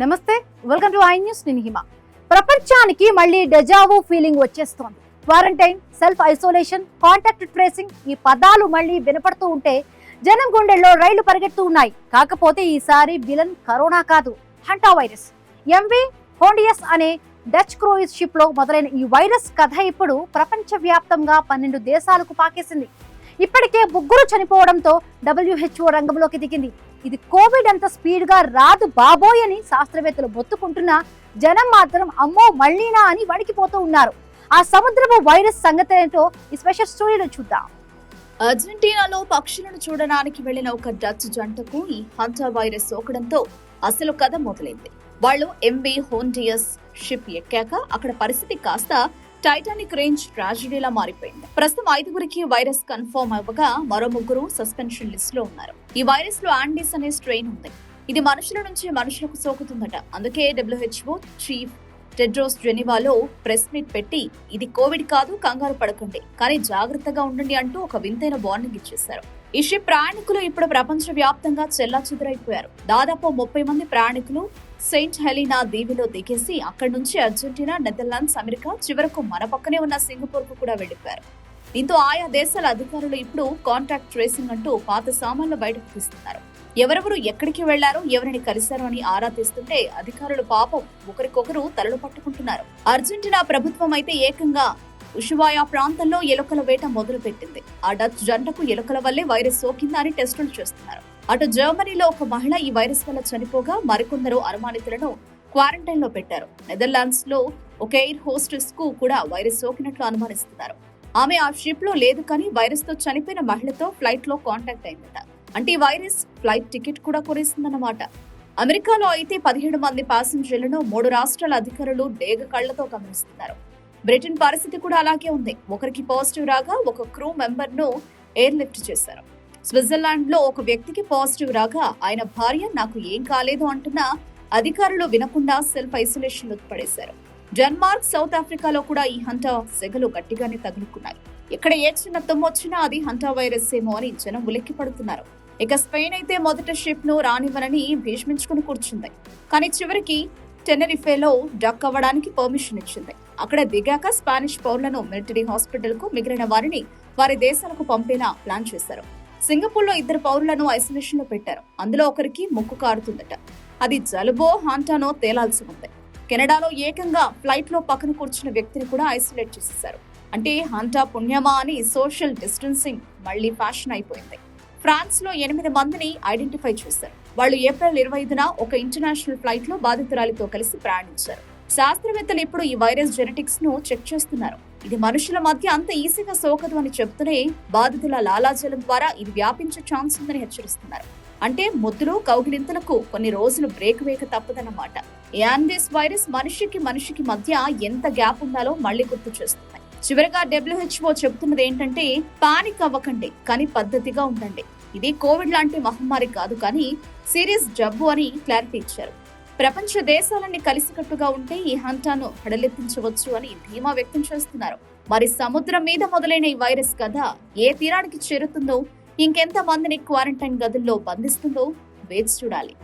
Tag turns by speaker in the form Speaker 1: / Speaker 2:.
Speaker 1: నమస్తే, welcome to I news. నేను హిమ. ప్రపంచానికి మళ్ళీ డెజావు ఫీలింగ్ వచ్చేస్తోంది. Quarantine, self isolation, contact tracing ఈ పదాలు మళ్ళీ వినపడుతూ ఉంటే జనం గుండెల్లో రైళ్లు పరిగెడుతూ ఉన్నాయి. కాకపోతే ఈసారి విలన్ కరోనా కాదు, హంటా వైరస్. ఎంవి హోండియస్ అనే డచ్ క్రూయిజ్ షిప్ లో మొదలైన ఈ వైరస్ కథ ఇప్పుడు ప్రపంచ వ్యాప్తంగా 12 దేశాలకు పాకేసింది. ఇప్పటికే 3 చనిపోవడంతో WHO రంగంలోకి దిగింది. ఇది కోవిడ్ అంత స్పీడ్ గా రాదు బాబోయ్ అని శాస్త్రవేత్తలు మొత్తుకుంటున్నా జనం మాత్రం అమ్మో మళ్ళీనా అని వణికిపోతూ ఉన్నారు. ఆ సముద్రపు వైరస్ సంగతి ఏంటో ఈ స్పెషల్ స్టోరీలో చూద్దాం.
Speaker 2: అర్జెంటీనాలో పక్షులను చూడడానికి వెళ్లిన ఒక డచ్ జంటకు ఈ హంటా వైరస్ సోకడంతో అసలు కథ మొదలైంది. వాళ్ళు ఎంవి హోండియస్ షిప్ ఎక్కాక అక్కడ పరిస్థితి కాస్త టైటానిక్ రేంజ్ ట్రాజడీలా మారిపోయింది. ప్రస్తుతం 5గురికి వైరస్ కన్ఫర్మ్ అవ్వగా మరో 3 సస్పెన్షన్ లిస్ట్ లో ఉన్నారు. ఈ వైరస్ లో ఆండీస్ అనే స్ట్రెయిన్ ఉంది. ఇది మనుషుల నుంచి మనుషులకు సోకుతుందట. అందుకే WHO చీఫ్ టెడ్రోస్ జెనీవాలో ప్రెస్ మీట్ పెట్టి ఇది కోవిడ్ కాదు, కంగారు పడకండి, కానీ జాగ్రత్తగా ఉండండి అంటూ ఒక వింతైన వార్నింగ్ ఇచ్చేశారు. ఈ షిప్ ప్రయాణికులు ఇప్పుడు ప్రపంచ వ్యాప్తంగా చెల్లాచెదురైపోయారు. దాదాపు 30 మంది ప్రయాణికులు సెయింట్ హెలీనా దీవిలో దిగేసి అక్కడి నుంచి అర్జెంటీనా, నెదర్లాండ్స్, అమెరికా, చివరకు మన పక్కనే ఉన్న సింగపూర్ కు కూడా వెళ్లిపోయారు. దీంతో ఆయా దేశాల అధికారులు ఇప్పుడు కాంటాక్ట్ ట్రేసింగ్ అంటూ పాత సామాన్లు బయటకు తీస్తున్నారు. ఎవరెవరు ఎక్కడికి వెళ్లారో, ఎవరిని కలిశారో అని ఆరా తీస్తుంటే అధికారులు పాపం ఒకరికొకరు తలలు పట్టుకుంటున్నారు. అర్జెంటీనా ప్రభుత్వం అయితే ఏకంగా ఉషువాయా ప్రాంతంలో ఎలుకల వేట మొదలు పెట్టింది. ఆ డచ్ జంటకు ఎలుకల వల్లే వైరస్ సోకిందా అని టెస్టులు చేస్తున్నారు. అటు జర్మనీలో ఒక మహిళ ఈ వైరస్ వల్ల చనిపోగా మరికొందరు అనుమానితులను క్వారంటైన్ లో పెట్టారు. నెదర్లాండ్స్ లో ఒక ఎయిర్ హోస్టెస్ కు కూడా వైరస్ సోకినట్లు అనుమానిస్తున్నారు. ఆమె ఆ షిప్ లో లేదు, కానీ వైరస్ తో చనిపోయిన మహిళతో ఫ్లైట్ లో కాంటాక్ట్ అయిందట. అంటే ఈ వైరస్ ఫ్లైట్ టికెట్ కూడా కొనేసిందన్నమాట. అమెరికాలో అయితే 17 మంది ప్యాసింజర్లను 3 రాష్ట్రాల అధికారులు డేగ కళ్లతో గమనిస్తున్నారు. బ్రిటన్ పరిస్థితి కూడా అలాగే ఉంది. ఒకరికి పాజిటివ్ రాగా ఒక క్రూ మెంబర్ ను ఎయిర్ లిఫ్ట్ చేశారు. స్విట్జర్లాండ్ లో ఒక వ్యక్తికి పాజిటివ్ రాగా ఆయన భార్య నాకు ఏం కాలేదు అంటున్నా అధికారులు వినకుండా సెల్ఫ్ ఐసోలేషన్ లో పడేశారు. డెన్మార్క్, సౌత్ ఆఫ్రికాలో కూడా ఈ హంటా సెగలు గట్టిగానే తగులుకున్నాయి. ఇక్కడ ఏ చిన్న తుమ్మొచ్చినా అది హంటా వైరస్ ఏమో అని జనం ఉలిక్కి పడుతున్నారు. ఇక స్పెయిన్ అయితే మొదట షిప్ ను రానివ్వనని భీష్మించుకుని కూర్చుంది. కానీ చివరికి టెనరిఫేలో డక్ అవ్వడానికి పర్మిషన్ ఇచ్చింది. అక్కడ దిగాక స్పానిష్ పౌరులను మిలిటరీ హాస్పిటల్ కు, మిగిలిన వారిని వారి దేశాలకు పంపేలా ప్లాన్ చేశారు. సింగపూర్ లో 2 పౌరులను ఐసోలేషన్ లో పెట్టారు. అందులో ఒకరికి ముక్కు కారుతుందట. అది జలుబో హాంటానో తేలాల్సి ఉంది. కెనడాలో ఏకంగా ఫ్లైట్ లో పక్కన కూర్చున్న వ్యక్తిని కూడా ఐసోలేట్ చేసేశారు. అంటే హంటా పుణ్యమా అని సోషల్ డిస్టెన్సింగ్ మళ్లీ ఫ్యాషన్ అయిపోయింది. ఫ్రాన్స్ లో 8 మందిని ఐడెంటిఫై చేశారు. వాళ్ళు ఏప్రిల్ 25న ఒక ఇంటర్నేషనల్ ఫ్లైట్ లో బాధితురాలితో కలిసి ప్రయాణించారు. శాస్త్రవేత్తలు ఇప్పుడు ఈ వైరస్ జెనెటిక్స్ ను చెక్ చేస్తున్నారు. ఇది మనుషుల మధ్య అంత ఈజీగా సోకదు అని చెబుతూనే బాధితుల లాలాజలం ద్వారా ఇది వ్యాపించే ఛాన్స్ ఉందని హెచ్చరిస్తున్నారు. అంటే ముద్దులు, కౌగిలింతలకు కొన్ని రోజులు బ్రేక్ వేయక తప్పదన్నమాట. యాండీస్ వైరస్ మనిషికి మధ్య ఎంత గ్యాప్ ఉండాలో మళ్లీ గుర్తు చేస్తుంది. చివరిగా WHO చెబుతున్నది ఏంటంటే పానిక్ అవ్వకండి, కానీ పద్ధతిగా ఉండండి. ఇది కోవిడ్ లాంటి మహమ్మారి కాదు, కానీ సీరియస్ జబ్బు అని క్లారిటీ ఇచ్చారు. ప్రపంచ దేశాలన్నీ కలిసికట్టుగా ఉంటే ఈ హంటాను హడలెత్తించవచ్చు అని ధీమా వ్యక్తం చేస్తున్నారు. మరి సముద్రం మీద మొదలైన ఈ వైరస్ కథ ఏ తీరానికి చేరుతుందో, ఇంకెంత మందిని క్వారంటైన్ గదుల్లో బంధిస్తుందో వేచి చూడాలి.